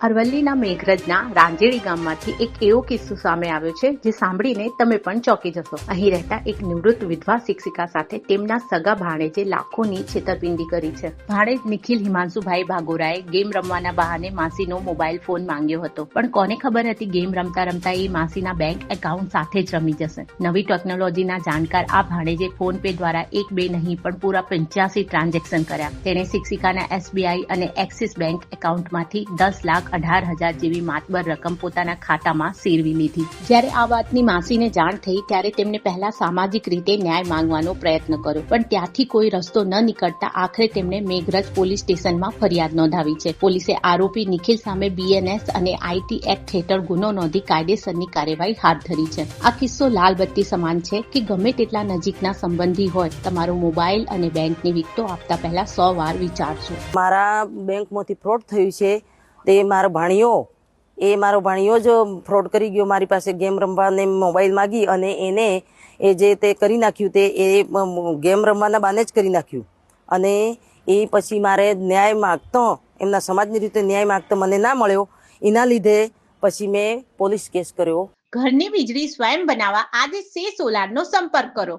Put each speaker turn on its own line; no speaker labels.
અરવલ્લીના મેઘરજના રાંજેડી ગામમાંથી એક એવો કિસ્સો સામે આવ્યો છે જે સાંભળીને તમે પણ ચોંકી જશો। અહીં રહેતા એક નિવૃત્ત વિધવા શિક્ષિકા સાથે તેમના સગા ભાણેજે લાખોની છેતરપિંડી કરી છે। ભાણેજ નિખિલ હિમાંશુભાઈ ભાગોરાએ ગેમ રમવાના બહાને માસીનો મોબાઈલ ફોન માંગ્યો હતો, પણ કોને ખબર હતી ગેમ રમતા રમતા એ માસીના બેંક એકાઉન્ટ સાથે જ રમી જશે। નવી ટેકનોલોજીના જાણકાર આ ભાણેજે ફોન પે દ્વારા એક બે નહીં પણ પૂરા 85 ટ્રાન્ઝેક્શન કર્યા। તેણે શિક્ષિકાના SBI અને એક્સિસ બેંક એકાઉન્ટમાંથી 10,18,000 જેવી માતબર રકમ પોતાના ખાતામાં સેરવી લીધી। જ્યારે આ વાતની માસીને જાણ થઈ ત્યારે તેમને પહેલા સામાજિક રીતે ન્યાય માંગવાનો પ્રયત્ન કર્યો, પણ ત્યાંથી કોઈ રસ્તો ન નીકળતા આખરે તેમણે મેઘરજ પોલીસ સ્ટેશનમાં ફરિયાદ નોંધાવી છે। પોલીસે આરોપી નિખિલ સામે BNS અને IT એક્ટ હેઠળ ગુનો નોંધી કાયદેસરની કાર્યવાહી હાથ ધરી છે। આ કિસ્સો લાલ બત્તી સમાન છે કે ગમે તેટલા નજીકના સંબંધી હોય, તમારો મોબાઈલ અને બેંકની વિગતો આપતા પહેલા 100 વાર વિચારજો।
મારા બેંકમાંથી ફ્રોડ થયું છે તે મારો ભાણિયો જ ફ્રોડ કરી ગયો। મારી પાસે ગેમ રમવાને મોબાઈલ માગી અને એને એ જે તે કરી નાખ્યું તે એ ગેમ રમવાના બાને જ કરી નાખ્યું અને એ પછી મારે ન્યાય માગતો એમના સમાજની રીતે ન્યાય માગતો મને ના મળ્યો। એના લીધે પછી મેં પોલીસ કેસ કર્યો।
ઘરની વીજળી સ્વયં બનાવવા આજે સે સોલારનો સંપર્ક કરો।